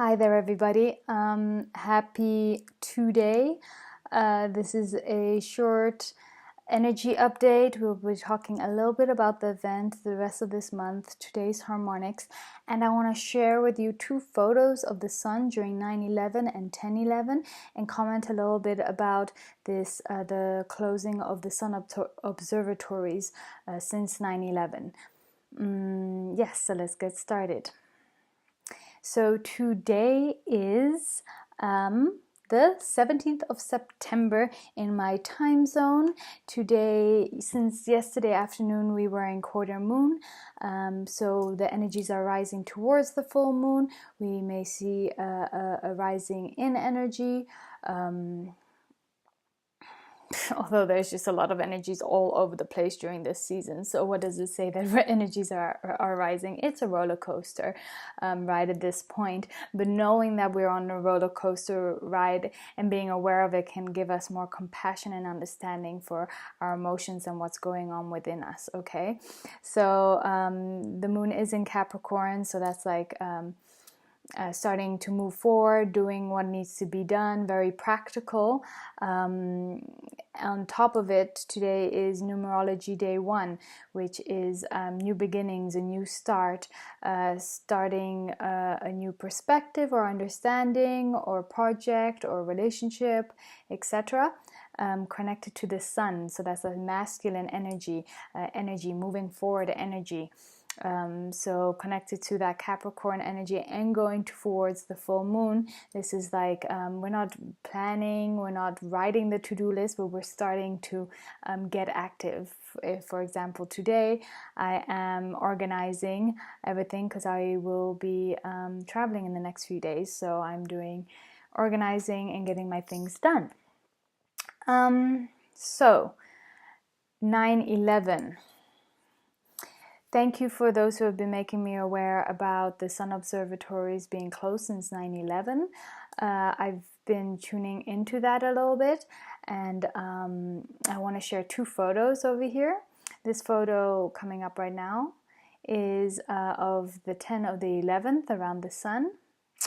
Hi there, everybody. Happy today. This is a short energy update. We'll be talking a little bit about the event the rest of this month, today's harmonics, and I want to share with you two photos of the sun during 9/11 and 10/11 and comment a little bit about this, the closing of the sun observatories since 9/11. Yes, so let's get started. So today is the 17th of September in my time zone. Today, since yesterday afternoon, we were in quarter moon. So the energies are rising towards the full moon. We may see a rising in energy. Although there's just a lot of energies all over the place during this season. So what does it say that energies are rising? It's a roller coaster ride at this point. But knowing that we're on a roller coaster ride and being aware of it can give us more compassion and understanding for our emotions and what's going on within us, okay? So the moon is in Capricorn, so that's like... starting to move forward, doing what needs to be done, very practical. On top of it, today is numerology day 1, which is new beginnings, a new start, starting a new perspective or understanding or project or relationship, etc. Connected to the sun. So that's a masculine energy, moving forward energy. So connected to that Capricorn energy and going towards the full moon. This is like we're not planning, we're not writing the to-do list, but we're starting to get active. If, for example, today I am organizing everything because I will be traveling in the next few days, so I'm doing organizing and getting my things done. So 9/11. Thank you for those who have been making me aware about the sun observatories being closed since 9/11. I've been tuning into that a little bit, and I want to share two photos over here. This photo coming up right now is of the 10 of the 11th around the sun.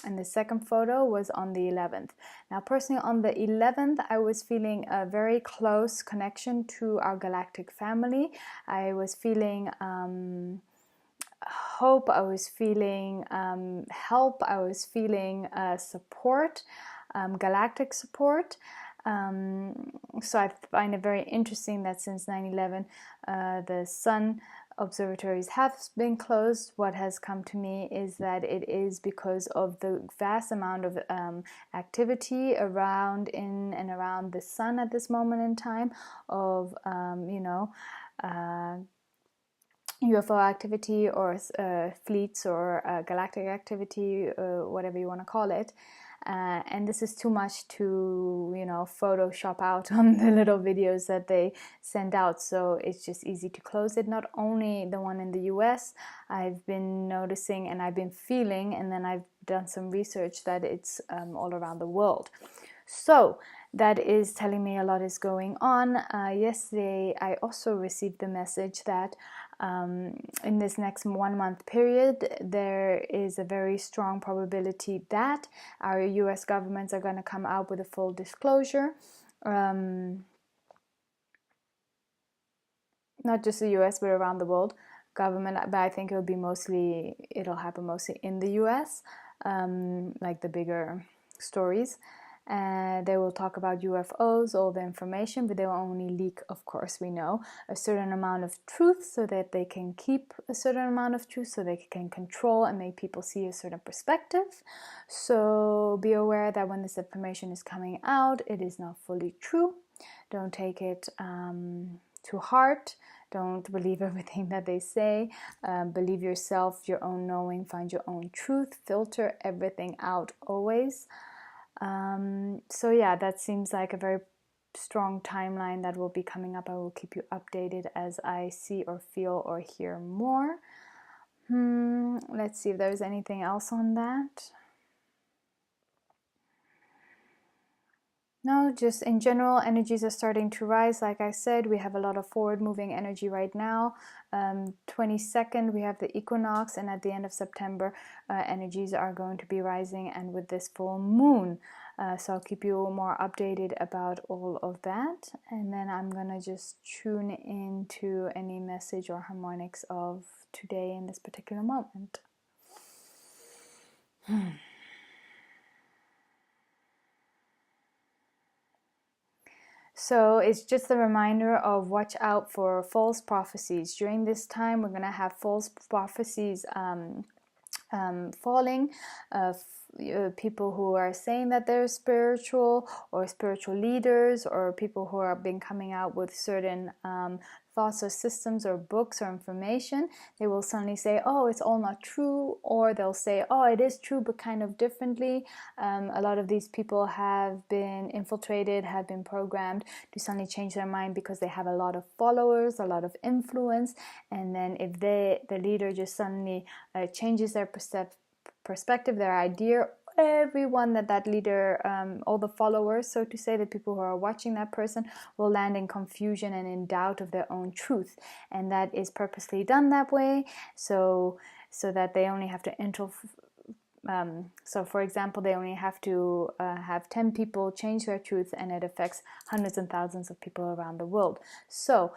And the second photo was on the 11th. Now, personally, on the 11th, I was feeling a very close connection to our galactic family. I was feeling hope, I was feeling help, I was feeling support, galactic support. So I find it very interesting that since 9/11, the sun observatories have been closed. What has come to me is that it is because of the vast amount of activity around, in and around the sun at this moment in time, of UFO activity or fleets or galactic activity, whatever you want to call it. And this is too much to, Photoshop out on the little videos that they send out. So it's just easy to close it. Not only the one in the US, I've been noticing and I've been feeling, and then I've done some research that it's all around the world. So that is telling me a lot is going on. Yesterday, I also received the message that in this next 1 month period, there is a very strong probability that our US governments are going to come out with a full disclosure. Not just the US, but around the world government. But I think it'll happen mostly in the US, like the bigger stories. They will talk about UFOs, all the information, but they will only leak, of course, we know, a certain amount of truth so that they can keep a certain amount of truth, so they can control and make people see a certain perspective. So be aware that when this information is coming out, it is not fully true. Don't take it to heart. Don't believe everything that they say. Believe yourself, your own knowing, find your own truth, filter everything out always. So yeah, that seems like a very strong timeline that will be coming up. I will keep you updated as I see or feel or hear more. Let's see if there's anything else on that. No, just in general, energies are starting to rise. Like I said, we have a lot of forward moving energy right now. 22nd, we have the equinox, and at the end of September, energies are going to be rising, and with this full moon. So I'll keep you more updated about all of that. And then I'm going to just tune into any message or harmonics of today in this particular moment. So it's just a reminder of watch out for false prophecies. During this time, we're going to have false prophecies falling, people who are saying that they're spiritual, or spiritual leaders, or people who have been coming out with certain thoughts or systems or books or information. They will suddenly say, oh, it's all not true, or they'll say, oh, it is true but kind of differently. A lot of these people have been infiltrated, have been programmed to suddenly change their mind because they have a lot of followers, a lot of influence, and then if the leader just suddenly changes their perspective, their idea, everyone that leader, all the followers, so to say, the people who are watching that person, will land in confusion and in doubt of their own truth. And that is purposely done that way, so that they only have to so for example, they only have to have 10 people change their truth, and it affects hundreds and thousands of people around the world. So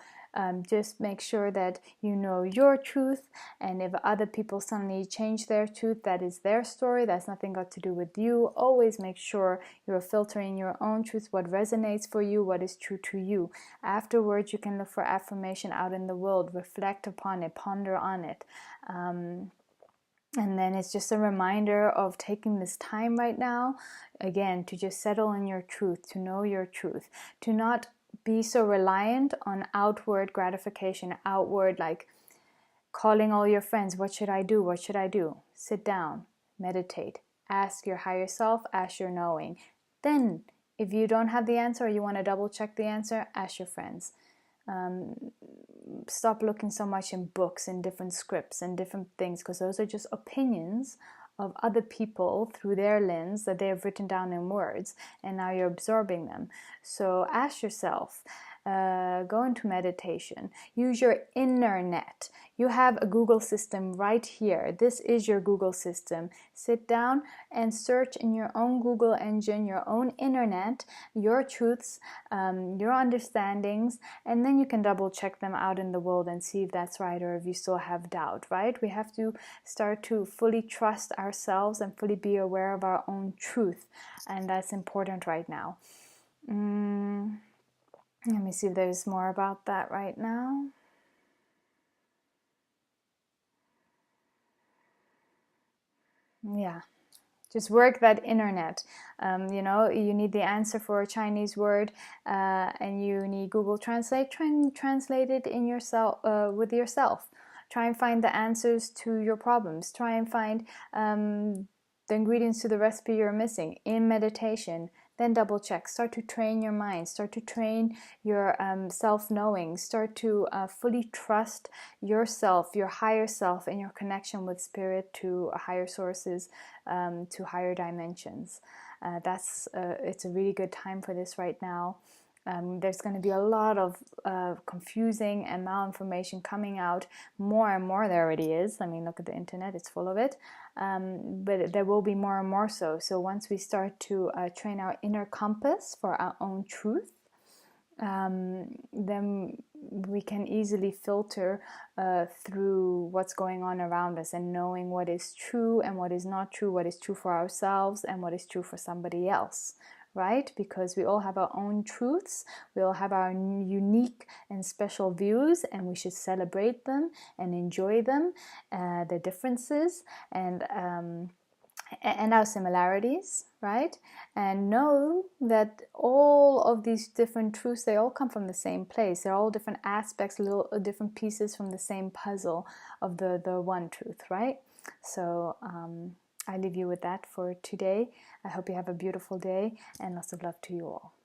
just make sure that you know your truth, and if other people suddenly change their truth, that is their story, that's nothing got to do with you. Always make sure you're filtering your own truth, what resonates for you, what is true to you. Afterwards, you can look for affirmation out in the world, reflect upon it, ponder on it. And then it's just a reminder of taking this time right now, again, to just settle in your truth, to know your truth, to not be so reliant on outward gratification, outward, like calling all your friends, what should I do? What should I do? Sit down, meditate, ask your higher self, ask your knowing. Then, if you don't have the answer, or you want to double check the answer, ask your friends. Stop looking so much in books and different scripts and different things, because those are just opinions of other people through their lens that they have written down in words, and now you're absorbing them. So ask yourself, go into meditation, use your inner net. You have a Google system right here. This is your Google system. Sit down and search in your own Google engine, your own internet, your truths, your understandings, and then you can double check them out in the world and see if that's right, or if you still have doubt, right? We have to start to fully trust ourselves and fully be aware of our own truth, and that's important right now. Let me see if there's more about that right now. Yeah, just work that internet. You need the answer for a Chinese word, and you need Google Translate. Try and translate it in yourself, with yourself. Try and find the answers to your problems. Try and find the ingredients to the recipe you're missing in meditation. Then double check. Start to train your mind. Start to train your self-knowing. Start to fully trust yourself, your higher self, and your connection with spirit, to higher sources, to higher dimensions. It's a really good time for this right now. There's going to be a lot of confusing and malinformation coming out more and more. There already is. I mean, look at the internet, it's full of it. But there will be more and more so. So once we start to train our inner compass for our own truth, then we can easily filter through what's going on around us, and knowing what is true and what is not true, what is true for ourselves and what is true for somebody else. Right? Because we all have our own truths, we all have our unique and special views, and we should celebrate them and enjoy them, the differences, and our similarities, right? And know that all of these different truths, they all come from the same place. They're all different aspects, little different pieces from the same puzzle of the one truth, right? So I leave you with that for today. I hope you have a beautiful day, and lots of love to you all.